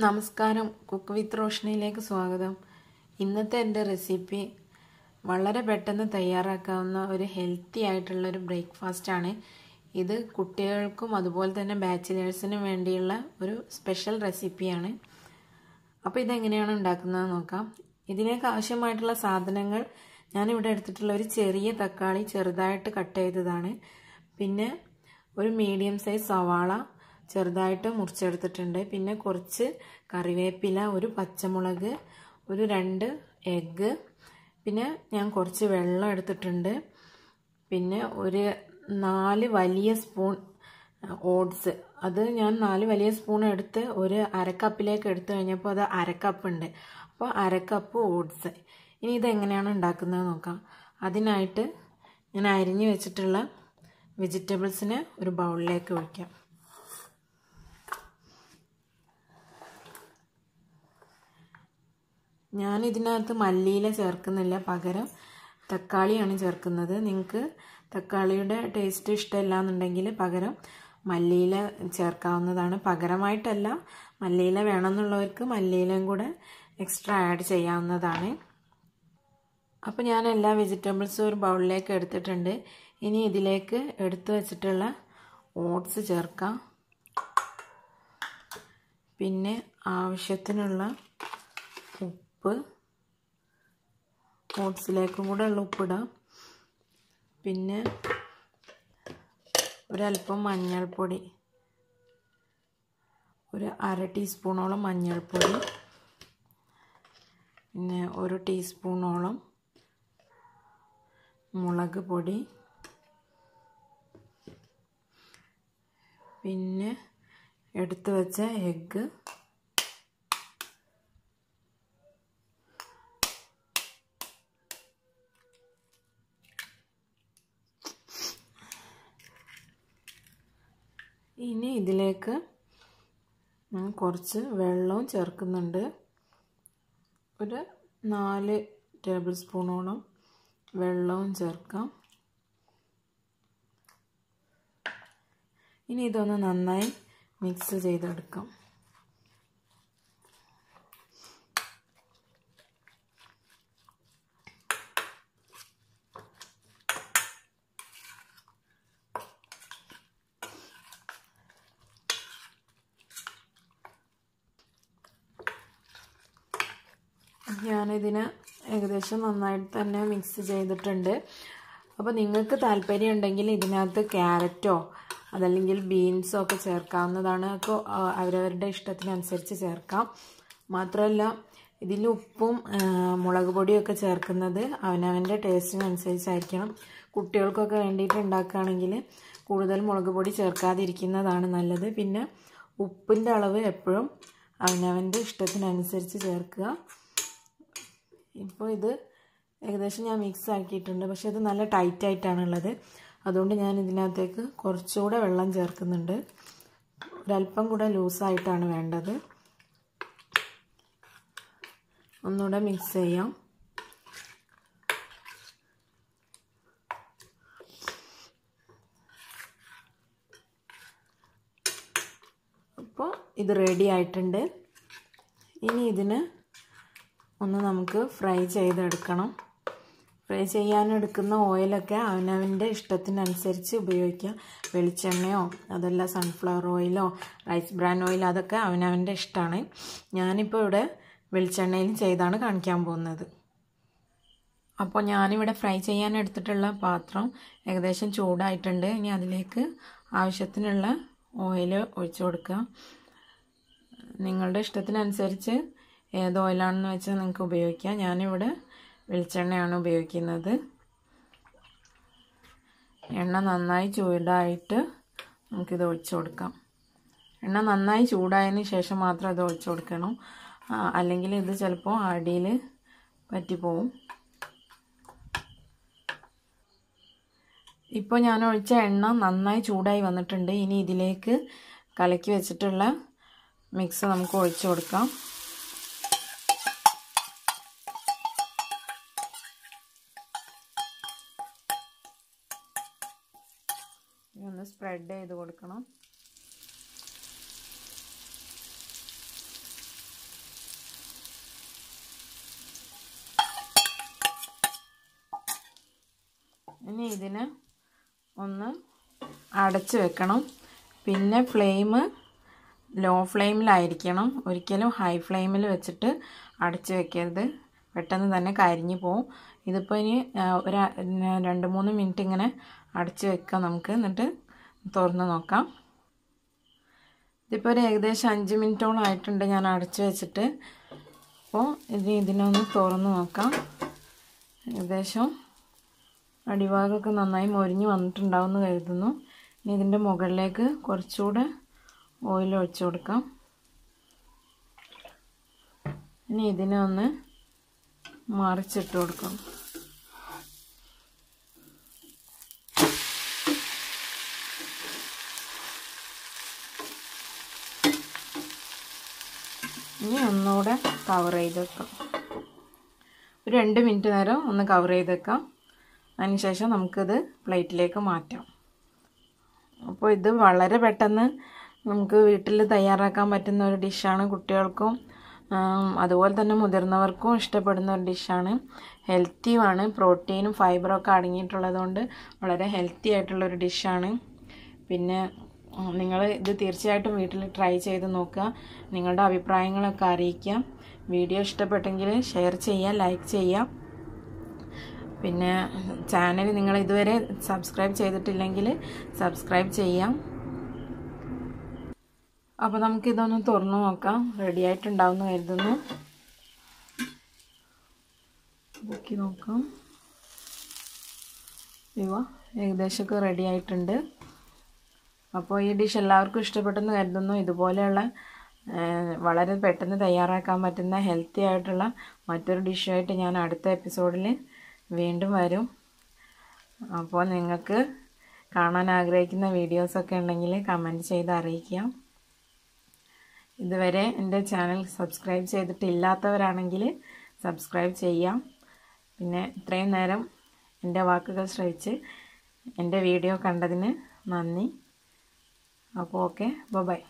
നമസ്കാരം, cook with റോഷ്നയിലേക്ക് സ്വാഗതം. ഇന്നത്തെ എൻ്റെ റെസിപ്പി വളരെ പെട്ടെന്ന് തയ്യാറാക്കാവുന്ന ഒരു ഹെൽത്തി ആയിട്ടുള്ളൊരു ബ്രേക്ക്ഫാസ്റ്റാണ്. ഇത് കുട്ടികൾക്കും അതുപോലെ തന്നെ ബാച്ചിലേഴ്സിനും വേണ്ടിയുള്ള ഒരു സ്പെഷ്യൽ റെസിപ്പിയാണ്. അപ്പോൾ ഇതെങ്ങനെയാണ് ഉണ്ടാക്കുന്നത് നോക്കാം. ഇതിലേക്ക് ആവശ്യമായിട്ടുള്ള സാധനങ്ങൾ ഞാനിവിടെ എടുത്തിട്ടുള്ള ഒരു ചെറിയ തക്കാളി ചെറുതായിട്ട് കട്ട് ചെയ്തതാണ്. പിന്നെ ഒരു മീഡിയം സൈസ് സവാള ചെറുതായിട്ട് മുറിച്ചെടുത്തിട്ടുണ്ട്. പിന്നെ കുറച്ച് കറിവേപ്പില, ഒരു പച്ചമുളക്, ഒരു 2 എഗ്ഗ്, പിന്നെ ഞാൻ കുറച്ച് വെള്ളം എടുത്തിട്ടുണ്ട്. പിന്നെ ഒരു 4 വലിയ സ്പൂൺ ഓട്സ്, അത് ഞാൻ 4 വലിയ സ്പൂൺ എടുത്ത് ഒരു അരക്കപ്പിലേക്ക് എടുത്തു കഴിഞ്ഞപ്പോൾ അത് അരക്കപ്പുണ്ട്. അപ്പോൾ അരക്കപ്പ് ഓട്സ്. ഇനി ഇതെങ്ങനെയാണ് ഉണ്ടാക്കുന്നത് നോക്കാം. അതിനായിട്ട് ഞാൻ അരിഞ്ഞു വെച്ചിട്ടുള്ള വെജിറ്റബിൾസിനെ ഒരു ബൗളിലേക്ക് ഒഴിക്കാം. ഞാനിതിനകത്ത് മല്ലിയില ചേർക്കുന്നില്ല, പകരം തക്കാളിയാണ് ചേർക്കുന്നത്. നിങ്ങൾക്ക് തക്കാളിയുടെ ടേസ്റ്റ് ഇഷ്ടമില്ല എന്നുണ്ടെങ്കിൽ പകരം മല്ലിയില ചേർക്കാവുന്നതാണ്. പകരമായിട്ടല്ല, മല്ലിയില വേണമെന്നുള്ളവർക്ക് മല്ലിയിലയും കൂടെ എക്സ്ട്രാ ആഡ് ചെയ്യാവുന്നതാണ്. അപ്പോൾ ഞാൻ എല്ലാ വെജിറ്റബിൾസും ഒരു ബൗളിലേക്ക് എടുത്തിട്ടുണ്ട്. ഇനി ഇതിലേക്ക് എടുത്തു വച്ചിട്ടുള്ള ഓട്സ് ചേർക്കാം. പിന്നെ ആവശ്യത്തിനുള്ള ഉപ്പ്, ഓട്സിലേക്കും കൂടെ ഉള്ള ഉപ്പിടാം. പിന്നെ ഒരല്പം മഞ്ഞൾപ്പൊടി, ഒരു 1/2 ടീസ്പൂണോളം മഞ്ഞൾപ്പൊടി, പിന്നെ 1 ടീസ്പൂണോളം മുളക് പൊടി, പിന്നെ എടുത്തു വെച്ച എഗ്ഗ്, ഇനി ഇതിലേക്ക് ഞാൻ കുറച്ച് വെള്ളവും ചേർക്കുന്നുണ്ട്. ഒരു 4 ടേബിൾ സ്പൂണോളം വെള്ളവും ചേർക്കാം. ഇനി ഇതൊന്ന് നന്നായി മിക്സ് ചെയ്തെടുക്കാം. ഞാനിതിന് ഏകദേശം നന്നായിട്ട് തന്നെ മിക്സ് ചെയ്തിട്ടുണ്ട്. അപ്പോൾ നിങ്ങൾക്ക് താല്പര്യം ഉണ്ടെങ്കിൽ ഇതിനകത്ത് ക്യാരറ്റോ അതല്ലെങ്കിൽ ബീൻസോ ഒക്കെ ചേർക്കാവുന്നതാണ്. അപ്പോൾ അവരവരുടെ ഇഷ്ടത്തിനനുസരിച്ച് ചേർക്കാം. മാത്രമല്ല, ഇതിൽ ഉപ്പും മുളക് പൊടിയൊക്കെ ചേർക്കുന്നത് അവനവൻ്റെ ടേസ്റ്റിനനുസരിച്ചായിരിക്കണം. കുട്ടികൾക്കൊക്കെ വേണ്ടിയിട്ട് ഉണ്ടാക്കുകയാണെങ്കിൽ കൂടുതൽ മുളക് പൊടി ചേർക്കാതിരിക്കുന്നതാണ് നല്ലത്. പിന്നെ ഉപ്പിൻ്റെ അളവ് എപ്പോഴും അവനവൻ്റെ ഇഷ്ടത്തിനനുസരിച്ച് ചേർക്കുക. ഇപ്പോൾ ഇത് ഏകദേശം ഞാൻ മിക്സ് ആക്കിയിട്ടുണ്ട്. പക്ഷേ ഇത് നല്ല ടൈറ്റായിട്ടാണുള്ളത്. അതുകൊണ്ട് ഞാൻ ഇതിനകത്തേക്ക് കുറച്ചുകൂടെ വെള്ളം ചേർക്കുന്നുണ്ട്. ഒരല്പം കൂടെ ലൂസായിട്ടാണ് വേണ്ടത്. ഒന്നുകൂടെ മിക്സ് ചെയ്യാം. അപ്പോൾ ഇത് റെഡി ആയിട്ടുണ്ട്. ഇനി ഇതിന് ഒന്ന് നമുക്ക് ഫ്രൈ ചെയ്തെടുക്കണം. ഫ്രൈ ചെയ്യാനെടുക്കുന്ന ഓയിലൊക്കെ അവനവൻ്റെ ഇഷ്ടത്തിനനുസരിച്ച് ഉപയോഗിക്കാം. വെളിച്ചെണ്ണയോ അതല്ല സൺഫ്ലവർ ഓയിലോ റൈസ് ബ്രാൻ ഓയിലോ അതൊക്കെ അവനവൻ്റെ ഇഷ്ടമാണ്. ഞാനിപ്പോൾ ഇവിടെ വെളിച്ചെണ്ണയിൽ ചെയ്താണ് കാണിക്കാൻ പോകുന്നത്. അപ്പോൾ ഞാനിവിടെ ഫ്രൈ ചെയ്യാൻ എടുത്തിട്ടുള്ള പാത്രം ഏകദേശം ചൂടായിട്ടുണ്ട്. ഇനി അതിലേക്ക് ആവശ്യത്തിനുള്ള ഓയിൽ ഒഴിച്ചു കൊടുക്കുക. നിങ്ങളുടെ ഇഷ്ടത്തിനനുസരിച്ച് ഏത് ഓയിലാണെന്ന് വെച്ചാൽ നിങ്ങൾക്ക് ഉപയോഗിക്കാം. ഞാനിവിടെ വെളിച്ചെണ്ണയാണ് ഉപയോഗിക്കുന്നത്. എണ്ണ നന്നായി ചൂടായിട്ട് നമുക്കിത് ഒഴിച്ചു കൊടുക്കാം. എണ്ണ നന്നായി ചൂടായതിന് ശേഷം മാത്രം ഇത് ഒഴിച്ചു കൊടുക്കണം. അല്ലെങ്കിൽ ഇത് ചിലപ്പോൾ അടിയിൽ പറ്റിപ്പോവും. ഇപ്പോൾ ഞാൻ ഒഴിച്ച എണ്ണ നന്നായി ചൂടായി വന്നിട്ടുണ്ട്. ഇനി ഇതിലേക്ക് കലക്കി വെച്ചിട്ടുള്ള മിക്സ് നമുക്ക് ഒഴിച്ചു കൊടുക്കാം. ഒന്ന് സ്പ്രെഡ് ചെയ്ത് കൊടുക്കണം. ഇനി ഇതിനെ ഒന്ന് അടച്ച് വെക്കണം. പിന്നെ ഫ്ലെയിം ലോ ഫ്ലെയിമിലായിരിക്കണം. ഒരിക്കലും ഹൈ ഫ്ലെയിമിൽ വെച്ചിട്ട് അടച്ച് വെക്കരുത്, പെട്ടെന്ന് തന്നെ കരിഞ്ഞു പോവും. ഇതിപ്പോൾ ഇനി ഒരു 2-3 മിനിറ്റ് ഇങ്ങനെ അടച്ച് വെക്കാം നമുക്ക്. എന്നിട്ട് തുറന്ന് നോക്കാം. ഇതിപ്പോൾ ഒരു ഏകദേശം 5 മിനിറ്റോളം ആയിട്ടുണ്ട് ഞാൻ അടച്ച് വെച്ചിട്ട്. അപ്പോൾ ഇതിനൊന്ന് തുറന്ന് നോക്കാം. ഏകദേശം അടിഭാഗമൊക്കെ നന്നായി മൊരിഞ്ഞ് വന്നിട്ടുണ്ടാവുമെന്ന് കരുതുന്നു. ഇനി ഇതിൻ്റെ മുകളിലേക്ക് കുറച്ചുകൂടെ ഓയിൽ ഒഴിച്ചു കൊടുക്കാം. ഇനി ഇതിനെ ഒന്ന് മറിച്ചിട്ട് കൊടുക്കാം. ഇനി ഒന്നുകൂടെ കവർ ചെയ്ത് വെക്കാം. ഒരു 2 മിനിറ്റ് നേരം ഒന്ന് കവർ ചെയ്ത് വെക്കാം. അതിനുശേഷം നമുക്കിത് പ്ലേറ്റിലേക്ക് മാറ്റാം. അപ്പോൾ ഇത് വളരെ പെട്ടെന്ന് നമുക്ക് വീട്ടിൽ തയ്യാറാക്കാൻ പറ്റുന്ന ഒരു ഡിഷാണ്. കുട്ടികൾക്കും അതുപോലെ തന്നെ മുതിർന്നവർക്കും ഇഷ്ടപ്പെടുന്ന ഒരു ഡിഷാണ്. ഹെൽത്തിയുമാണ്. പ്രോട്ടീനും ഫൈബറൊക്കെ അടങ്ങിയിട്ടുള്ളതുകൊണ്ട് വളരെ ഹെൽത്തി ആയിട്ടുള്ളൊരു ഡിഷാണ്. പിന്നെ നിങ്ങൾ ഇത് തീർച്ചയായിട്ടും വീട്ടിൽ ട്രൈ ചെയ്ത് നോക്കുക. നിങ്ങളുടെ അഭിപ്രായങ്ങളൊക്കെ അറിയിക്കാം. വീഡിയോ ഇഷ്ടപ്പെട്ടെങ്കിൽ ഷെയർ ചെയ്യുക, ലൈക്ക് ചെയ്യുക. പിന്നെ ചാനൽ നിങ്ങൾ ഇതുവരെ സബ്സ്ക്രൈബ് ചെയ്തിട്ടില്ലെങ്കിൽ സബ്സ്ക്രൈബ് ചെയ്യാം. അപ്പോൾ നമുക്കിതൊന്ന് തുറന്നു നോക്കാം. റെഡി ആയിട്ടുണ്ടാവുമെന്ന് കരുതുന്നു. നോക്കി നോക്കാം. ഏകദേശമൊക്കെ റെഡി ആയിട്ടുണ്ട്. അപ്പോൾ ഈ ഡിഷ് എല്ലാവർക്കും ഇഷ്ടപ്പെട്ടെന്ന് കരുതുന്നു. ഇതുപോലെയുള്ള വളരെ പെട്ടെന്ന് തയ്യാറാക്കാൻ പറ്റുന്ന ഹെൽത്തി ആയിട്ടുള്ള മറ്റൊരു ഡിഷുമായിട്ട് ഞാൻ അടുത്ത എപ്പിസോഡിൽ വീണ്ടും വരും. അപ്പോൾ നിങ്ങൾക്ക് കാണാൻ ആഗ്രഹിക്കുന്ന വീഡിയോസൊക്കെ ഉണ്ടെങ്കിൽ കമൻറ്റ് ചെയ്ത് അറിയിക്കാം. ഇതുവരെ എൻ്റെ ചാനൽ സബ്സ്ക്രൈബ് ചെയ്തിട്ടില്ലാത്തവരാണെങ്കിൽ സബ്സ്ക്രൈബ് ചെയ്യാം. പിന്നെ ഇത്രയും നേരം എൻ്റെ വാക്കുകൾ ശ്രവിച്ച് എൻ്റെ വീഡിയോ കണ്ടതിന് നന്ദി. അപ്പോൾ ഓക്കെ, ബൈ.